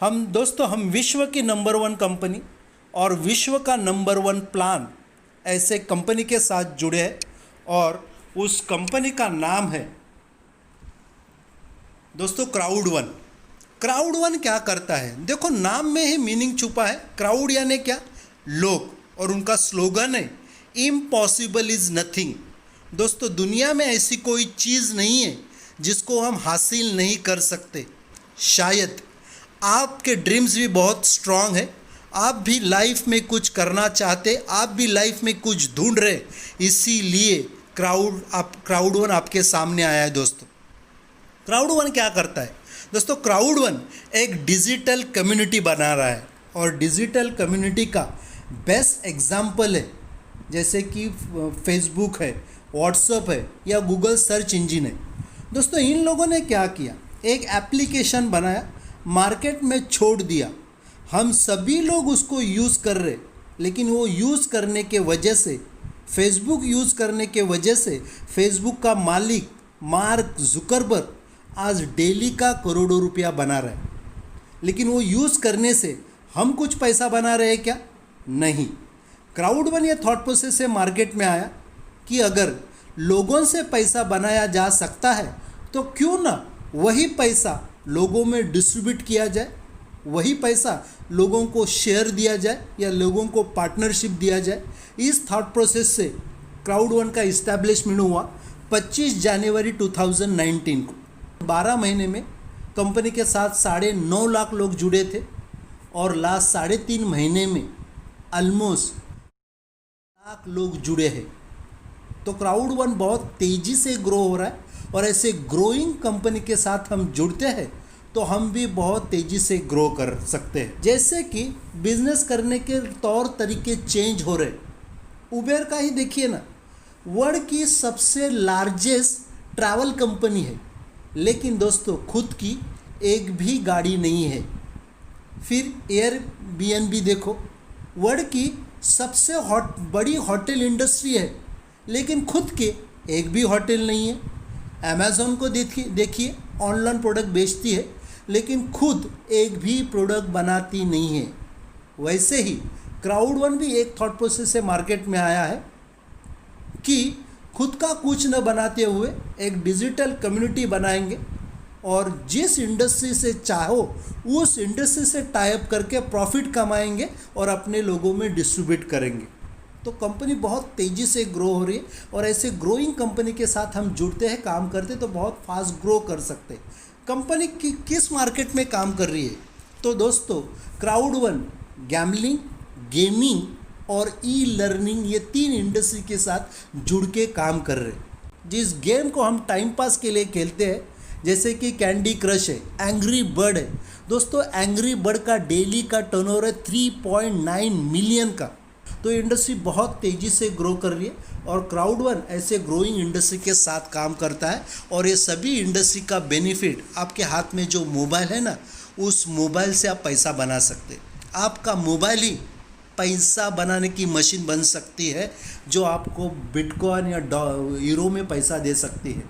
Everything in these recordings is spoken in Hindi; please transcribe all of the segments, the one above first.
हम विश्व की नंबर 1 कंपनी और विश्व का नंबर 1 प्लान ऐसे कंपनी के साथ जुड़े हैं और उस कंपनी का नाम है दोस्तों क्राउड1। क्राउड1 क्या करता है? देखो नाम में ही मीनिंग छुपा है। क्राउड यानी क्या? लोग। और उनका स्लोगन है इम्पॉसिबल इज़ नथिंग। दोस्तों दुनिया में ऐसी कोई चीज़ नहीं है जिसको हम हासिल नहीं कर सकते। शायद आपके ड्रीम्स भी बहुत स्ट्रांग है, आप भी लाइफ में कुछ करना चाहते, आप भी लाइफ में कुछ ढूंढ रहे, इसीलिए क्राउड1 आपके सामने आया है। दोस्तों क्राउड1 क्या करता है? दोस्तों क्राउड1 एक डिजिटल कम्युनिटी बना रहा है और डिजिटल कम्युनिटी का बेस्ट एग्जाम्पल है जैसे कि फेसबुक है, व्हाट्सएप है या गूगल सर्च इंजन है। दोस्तों इन लोगों ने क्या किया? एक एप्लीकेशन बनाया, मार्केट में छोड़ दिया, हम सभी लोग उसको यूज़ कर रहे, लेकिन वो यूज़ करने के वजह से, फेसबुक यूज़ करने के वजह से फेसबुक का मालिक मार्क जुकरबर्ग आज डेली का करोड़ों रुपया बना रहा है। लेकिन वो यूज़ करने से हम कुछ पैसा बना रहे हैं क्या? नहीं। क्राउड1 ये थॉट प्रोसेस से मार्केट में आया कि अगर लोगों से पैसा बनाया जा सकता है तो क्यों ना वही पैसा लोगों में डिस्ट्रीब्यूट किया जाए, वही पैसा लोगों को शेयर दिया जाए या लोगों को पार्टनरशिप दिया जाए। इस थॉट प्रोसेस से क्राउड1 का इस्टेब्लिशमेंट हुआ 25 जनवरी 2019 को। 12 महीने में कंपनी के साथ 9.5 लाख लोग जुड़े थे और लास्ट 3.5 महीने में ऑलमोस्ट लाख लोग जुड़े हैं। तो क्राउड1 बहुत तेज़ी से ग्रो हो रहा है और ऐसे ग्रोइंग कंपनी के साथ हम जुड़ते हैं तो हम भी बहुत तेज़ी से ग्रो कर सकते हैं। जैसे कि बिजनेस करने के तौर तरीके चेंज हो रहे। उबेर का ही देखिए ना, वर्ल्ड की सबसे लार्जेस्ट ट्रैवल कंपनी है, लेकिन दोस्तों खुद की एक भी गाड़ी नहीं है। फिर एयरबीएनबी देखो, वर्ल्ड की सबसे बड़ी होटल इंडस्ट्री है, लेकिन खुद के एक भी होटल नहीं है। अमेज़ॉन को देखिए ऑनलाइन प्रोडक्ट बेचती है, लेकिन खुद एक भी प्रोडक्ट बनाती नहीं है। वैसे ही क्राउड1 भी एक थॉट प्रोसेस से मार्केट में आया है कि खुद का कुछ न बनाते हुए एक डिजिटल कम्युनिटी बनाएंगे और जिस इंडस्ट्री से चाहो उस इंडस्ट्री से टाई अप करके प्रॉफिट कमाएंगे और अपने लोगों में डिस्ट्रीब्यूट करेंगे। तो कंपनी बहुत तेज़ी से ग्रो हो रही है और ऐसे ग्रोइंग कंपनी के साथ हम जुड़ते हैं, काम करते तो बहुत फास्ट ग्रो कर सकते हैं। कंपनी किस मार्केट में काम कर रही है? तो दोस्तों क्राउड1 गैम्बलिंग, गेमिंग और ई लर्निंग, ये 3 इंडस्ट्री के साथ जुड़ के काम कर रहे हैं। जिस गेम को हम टाइम पास के लिए खेलते हैं जैसे कि कैंडी क्रश है, एंग्री बर्ड है। दोस्तों एंग्री बर्ड का डेली का टर्नओवर है 3.9 मिलियन का। तो इंडस्ट्री बहुत तेज़ी से ग्रो कर रही है और क्राउड1 ऐसे ग्रोइंग इंडस्ट्री के साथ काम करता है और ये सभी इंडस्ट्री का बेनिफिट, आपके हाथ में जो मोबाइल है ना, उस मोबाइल से आप पैसा बना सकते। आपका मोबाइल ही पैसा बनाने की मशीन बन सकती है जो आपको बिटकॉइन या यूरो में पैसा दे सकती है।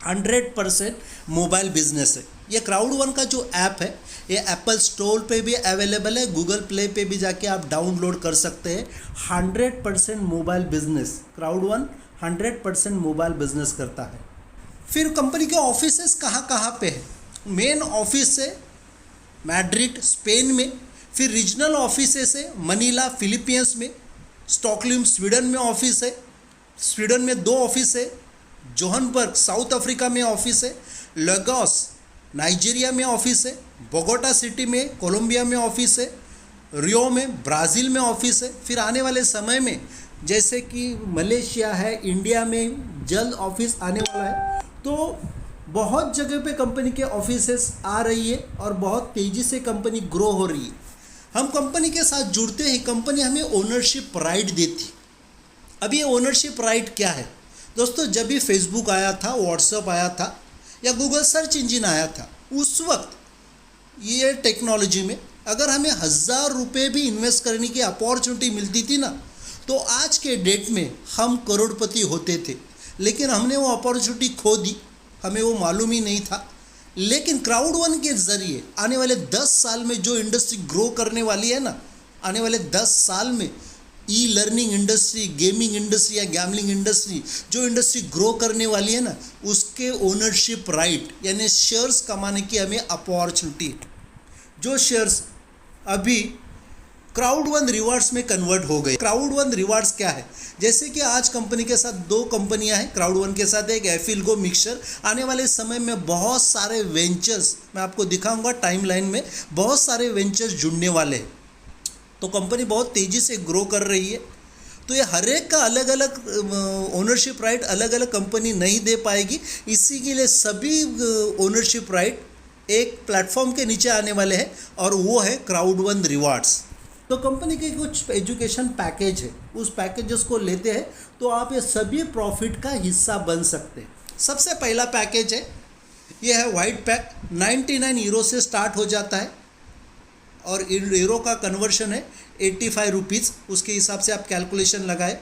100% मोबाइल बिजनेस है। ये क्राउड1 का जो ऐप है ये एप्पल स्टोर पे भी अवेलेबल है, गूगल प्ले पे भी जाके आप डाउनलोड कर सकते हैं। 100% मोबाइल बिजनेस, क्राउड1 100% मोबाइल बिजनेस करता है। फिर कंपनी के ऑफिसेस कहाँ पे है? मेन ऑफिस है मैड्रिड स्पेन में, फिर रीजनल ऑफिसेस है मनीला फिलीपींस में, स्टॉकहोल्म स्वीडन में ऑफिस है, स्वीडन में 2 ऑफिस है, जोहान्सबर्ग साउथ अफ्रीका में ऑफिस है, लगोस नाइजीरिया में ऑफिस है, बोगोटा सिटी में कोलंबिया में ऑफिस है, रियो में ब्राज़ील में ऑफिस है। फिर आने वाले समय में जैसे कि मलेशिया है, इंडिया में जल्द ऑफिस आने वाला है। तो बहुत जगह पे कंपनी के ऑफिसेस आ रही है और बहुत तेज़ी से कंपनी ग्रो हो रही है। हम कंपनी के साथ जुड़ते हैं, कंपनी हमें ओनरशिप राइट देती। अब ये ओनरशिप राइट क्या है? दोस्तों जब भी फेसबुक आया था, व्हाट्सएप आया था या गूगल सर्च इंजन आया था, उस वक्त ये टेक्नोलॉजी में अगर हमें 1000 रुपये भी इन्वेस्ट करने की अपॉर्चुनिटी मिलती थी ना, तो आज के डेट में हम करोड़पति होते थे। लेकिन हमने वो अपॉर्चुनिटी खो दी, हमें वो मालूम ही नहीं था। लेकिन क्राउड वन के जरिए आने वाले 10 साल में जो इंडस्ट्री ग्रो करने वाली है ना, आने वाले 10 साल में e learning industry, gaming industry या गैमलिंग इंडस्ट्री, जो इंडस्ट्री ग्रो करने वाली है ना, उसके ओनरशिप राइट यानी शेयर्स कमाने की हमें अपॉर्चुनिटी है। जो शेयर्स अभी क्राउड वन रिवार्ड्स में कन्वर्ट हो गए। क्राउड वन रिवार्ड्स क्या है? जैसे कि आज कंपनी के साथ 2 कंपनियां हैं, क्राउड वन के साथ एक एफिलगो मिक्सचर। आने वाले समय में बहुत सारे वेंचर्स मैं आपको दिखाऊंगा टाइमलाइन में, बहुत सारे वेंचर्स जुड़ने वाले हैं। तो कंपनी बहुत तेज़ी से ग्रो कर रही है। तो ये हर एक का अलग अलग ओनरशिप राइट अलग अलग कंपनी नहीं दे पाएगी, इसी के लिए सभी ओनरशिप राइट एक प्लेटफॉर्म के नीचे आने वाले हैं और वो है क्राउड वन रिवार्ड्स। तो कंपनी के कुछ एजुकेशन पैकेज है, उस पैकेजेस को लेते हैं तो आप ये सभी प्रॉफिट का हिस्सा बन सकते हैं। सबसे पहला पैकेज है, ये है वाइट पैक। 99 यूरो से स्टार्ट हो जाता है और यूरो का कन्वर्शन है 85 रुपीज़। उसके हिसाब से आप कैलकुलेशन लगाए।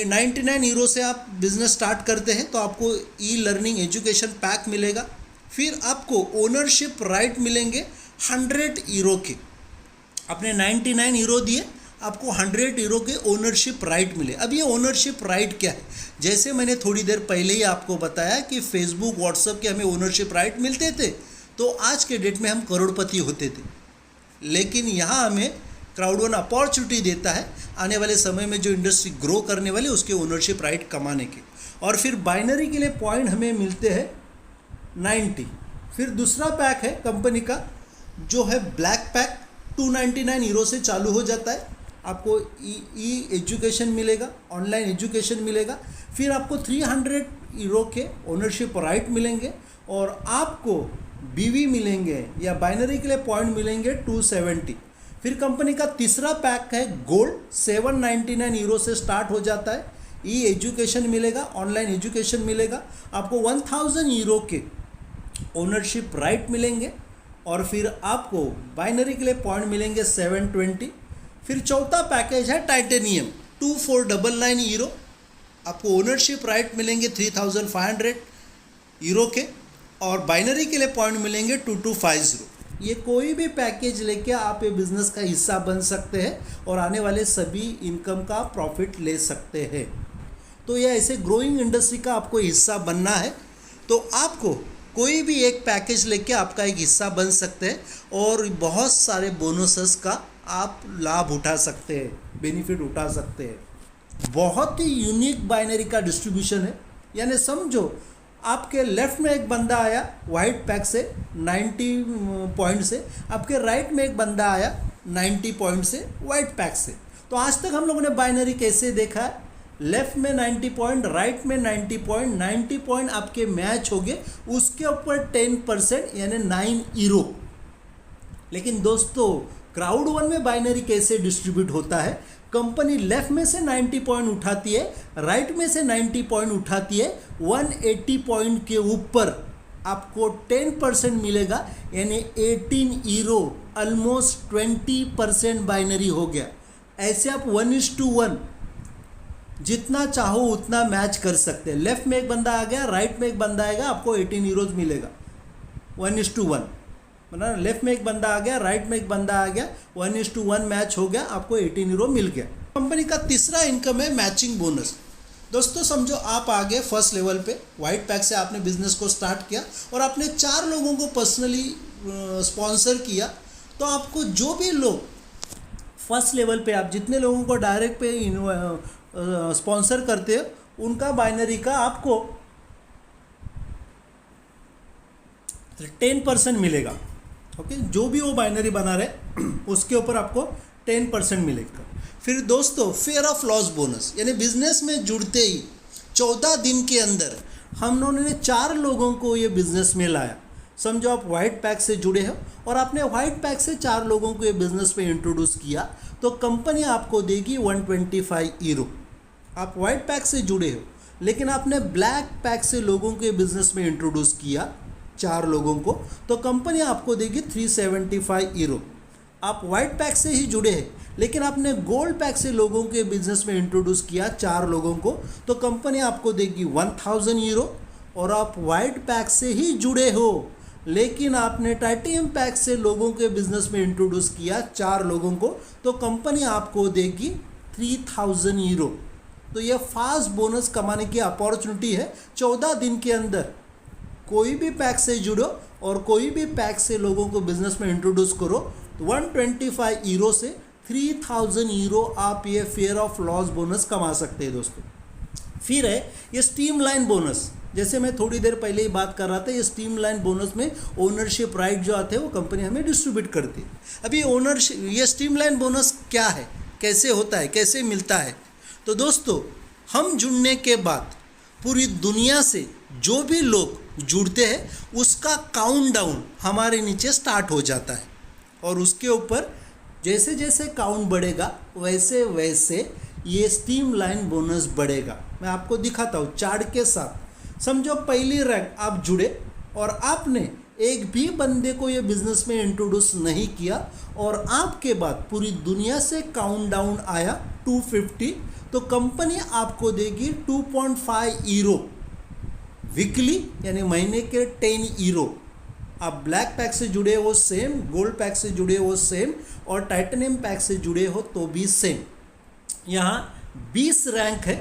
99 यूरो से आप बिज़नेस स्टार्ट करते हैं तो आपको ई लर्निंग एजुकेशन पैक मिलेगा। फिर आपको ओनरशिप राइट मिलेंगे 100 यूरो के। आपने 99 यूरो दिए, आपको 100 यूरो के ओनरशिप राइट मिले। अब ये ओनरशिप राइट क्या है? जैसे मैंने थोड़ी देर पहले ही आपको बताया कि फेसबुक, व्हाट्सएप के हमें ओनरशिप राइट मिलते थे तो आज के डेट में हम करोड़पति होते थे। लेकिन यहाँ हमें क्राउड वन अपॉर्चुनिटी देता है आने वाले समय में जो इंडस्ट्री ग्रो करने वाली उसके ओनरशिप राइट कमाने के। और फिर बाइनरी के लिए पॉइंट हमें मिलते हैं 90। फिर दूसरा पैक है कंपनी का जो है ब्लैक पैक, 299 यूरो से चालू हो जाता है। आपको ई एजुकेशन मिलेगा, ऑनलाइन एजुकेशन मिलेगा। फिर आपको 300 यूरो के ओनरशिप राइट मिलेंगे और आपको बीवी मिलेंगे या बाइनरी के लिए पॉइंट मिलेंगे 270। फिर कंपनी का तीसरा पैक है गोल्ड, 799 यूरो से स्टार्ट हो जाता है। ई एजुकेशन मिलेगा, ऑनलाइन एजुकेशन मिलेगा। आपको 1000 यूरो के ओनरशिप राइट मिलेंगे और फिर आपको बाइनरी के लिए पॉइंट मिलेंगे 720। फिर चौथा पैकेज है टाइटेनियम, 2499 यूरो। आपको ओनरशिप राइट मिलेंगे 3500 यूरो के और बाइनरी के लिए पॉइंट मिलेंगे 2250। ये कोई भी पैकेज लेके आप ये बिज़नेस का हिस्सा बन सकते हैं और आने वाले सभी इनकम का प्रॉफिट ले सकते हैं। तो ये ऐसे ग्रोइंग इंडस्ट्री का आपको हिस्सा बनना है तो आपको कोई भी एक पैकेज लेके आपका एक हिस्सा बन सकते हैं और बहुत सारे बोनसेस का आप लाभ उठा सकते हैं, बेनिफिट उठा सकते हैं। बहुत ही यूनिक बाइनरी का डिस्ट्रीब्यूशन है। यानी समझो आपके लेफ्ट में एक बंदा आया वाइट पैक से 90 पॉइंट से, आपके राइट में एक बंदा आया 90 पॉइंट से वाइट पैक से। तो आज तक हम लोगों ने बाइनरी कैसे देखा है? लेफ्ट में 90 पॉइंट, राइट में 90 पॉइंट, 90 पॉइंट आपके मैच हो गए, उसके ऊपर 10% यानी 9 यूरो। लेकिन दोस्तों क्राउड वन में बाइनरी कैसे डिस्ट्रीब्यूट होता है? कंपनी लेफ्ट में से 90 पॉइंट उठाती है, राइट में से 90 पॉइंट उठाती है, 180 पॉइंट के ऊपर आपको 10% मिलेगा यानी 18 यूरो, ऑलमोस्ट 20% बाइनरी हो गया। ऐसे आप 1:1 जितना चाहो उतना मैच कर सकते हैं। लेफ्ट में एक बंदा आ गया, राइट में एक बंदा आएगा, आपको 18 यूरोज मिलेगा 1:1। मतलब लेफ्ट में एक बंदा आ गया, राइट में एक बंदा आ गया, 1:1 मैच हो गया, आपको 18 यूरो मिल गया। कंपनी का तीसरा इनकम है मैचिंग बोनस। दोस्तों समझो आप आ गए फर्स्ट लेवल पे, वाइट पैक से आपने बिजनेस को स्टार्ट किया और आपने 4 लोगों को पर्सनली स्पॉन्सर किया। तो आपको जो भी लोग फर्स्ट लेवल पे, आप जितने लोगों को डायरेक्ट पे स्पॉन्सर करते हो उनका बाइनरी का आपको 10% मिलेगा। ओके, जो भी वो बाइनरी बना रहे उसके ऊपर आपको 10% मिलेगा। फिर दोस्तों फेयर ऑफ लॉस बोनस, यानी बिजनेस में जुड़ते ही 14 दिन के अंदर हम लोगों ने 4 लोगों को ये बिजनेस में लाया। समझो आप वाइट पैक से जुड़े हो और आपने वाइट पैक से 4 लोगों को ये बिजनेस में इंट्रोड्यूस किया तो कंपनी आपको देगी 125 यूरो। आप वाइट पैक से जुड़े हो लेकिन आपने ब्लैक पैक से लोगों को ये बिजनेस में इंट्रोड्यूस किया 4 लोगों को, तो कंपनी आपको देगी 375 यूरो। आप वाइट पैक से ही जुड़े हैं लेकिन आपने गोल्ड पैक से लोगों के बिजनेस में इंट्रोड्यूस किया 4 लोगों को, तो कंपनी आपको देगी 1000 यूरो। और आप वाइट पैक से ही जुड़े हो लेकिन आपने टाइटेनियम पैक से लोगों के बिजनेस में इंट्रोड्यूस किया 4 लोगों को, तो कंपनी आपको देगी 3000 यूरो। तो ये फास्ट बोनस कमाने की अपॉर्चुनिटी है 14 दिन के अंदर। कोई भी पैक से जुड़ो और कोई भी पैक से लोगों को बिजनेस में इंट्रोड्यूस करो, तो 125 यूरो से 3000 यूरो आप ये फेयर ऑफ लॉस बोनस कमा सकते हैं दोस्तों। फिर है ये स्ट्रीमलाइन बोनस, जैसे मैं थोड़ी देर पहले ही बात कर रहा था, ये स्ट्रीमलाइन बोनस में ओनरशिप राइट जो आते हैं वो कंपनी हमें डिस्ट्रीब्यूट करती है। अभी ओनरशिप, ये स्ट्रीमलाइन बोनस क्या है, कैसे होता है, कैसे मिलता है? तो दोस्तों, हम जुड़ने के बाद पूरी दुनिया से जो भी लोग जुड़ते हैं उसका काउंटडाउन हमारे नीचे स्टार्ट हो जाता है, और उसके ऊपर जैसे जैसे काउंट बढ़ेगा वैसे वैसे ये स्ट्रीमलाइन बोनस बढ़ेगा। मैं आपको दिखाता हूँ चार्ट के साथ। समझो पहली रैंक आप जुड़े और आपने एक भी बंदे को ये बिजनेस में इंट्रोड्यूस नहीं किया, और आपके बाद पूरी दुनिया से काउंटडाउन आया 250, तो कंपनी आपको देगी 2.5 यूरो वीकली, यानी महीने के 10 यूरो। आप ब्लैक पैक से जुड़े हो सेम, गोल्ड पैक से जुड़े हो सेम, और टाइटेनियम पैक से जुड़े हो तो भी सेम। यहाँ 20 रैंक है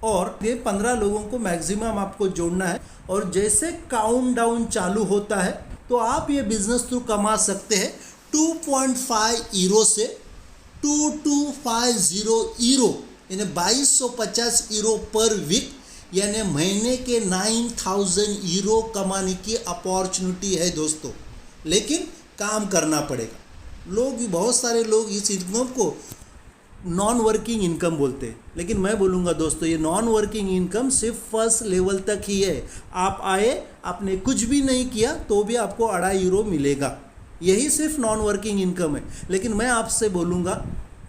और ये 15 लोगों को मैक्सिमम आपको जोड़ना है, और जैसे काउंटडाउन चालू होता है तो आप ये बिजनेस थ्रू कमा सकते हैं 2.5 यूरो से 2250 यूरो, यानी 2250 यूरो पर वीक, यानी महीने के 9000 यूरो कमाने की अपॉर्चुनिटी है दोस्तों। लेकिन काम करना पड़ेगा। बहुत सारे लोग इस इनकम को नॉन वर्किंग इनकम बोलते हैं, लेकिन मैं बोलूँगा दोस्तों, ये नॉन वर्किंग इनकम सिर्फ फर्स्ट लेवल तक ही है। आप आए, आपने कुछ भी नहीं किया तो भी आपको 2.5 यूरो मिलेगा, यही सिर्फ नॉन वर्किंग इनकम है। लेकिन मैं आपसे बोलूँगा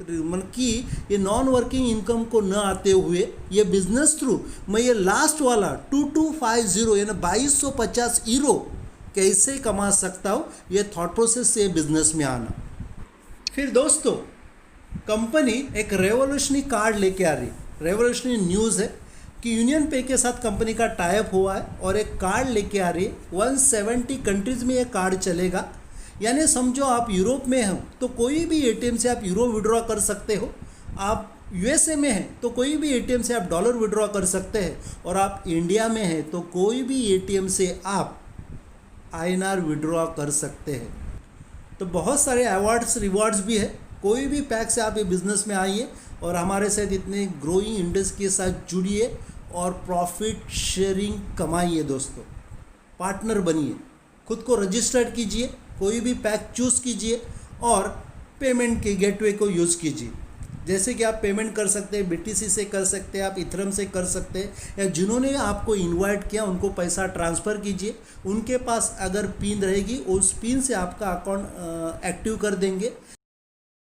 कि ये नॉन वर्किंग इनकम को न आते हुए ये बिजनेस थ्रू मैं ये लास्ट वाला 2250 यानी 2250 यूरो कैसे कमा सकता हूँ, ये थॉट प्रोसेस से बिजनेस में आना। फिर दोस्तों, कंपनी एक रेवोल्यूशनरी कार्ड लेके आ रही। रेवोल्यूशनरी न्यूज़ है कि यूनियन पे के साथ कंपनी का टाई अप हुआ है और एक कार्ड लेके आ रही है। 170 कंट्रीज़ में ये कार्ड चलेगा, यानी समझो आप यूरोप में हो तो कोई भी एटीएम से आप यूरो विड्रॉ कर सकते हो, आप यूएसए में हैं तो कोई भी एटीएम से आप डॉलर विड्रॉ कर सकते हैं, और आप इंडिया में हैं तो कोई भी एटीएम से आप आईएनआर विड्रॉ कर सकते हैं। तो बहुत सारे अवार्ड्स रिवॉर्ड्स भी है। कोई भी पैक से आप ये बिज़नेस में आइए और हमारे साथ इतने ग्रोइंग इंडस्ट्री के साथ जुड़िए और प्रॉफिट शेयरिंग कमाइए दोस्तों। पार्टनर बनिए, खुद को रजिस्टर्ड कीजिए, कोई भी पैक चूज़ कीजिए और पेमेंट के गेटवे को यूज़ कीजिए। जैसे कि आप पेमेंट कर सकते हैं, बीटीसी से कर सकते हैं, आप इथरम से कर सकते हैं, या जिन्होंने आपको इनवाइट किया उनको पैसा ट्रांसफ़र कीजिए। उनके पास अगर पिन रहेगी उस पिन से आपका अकाउंट एक्टिव कर देंगे,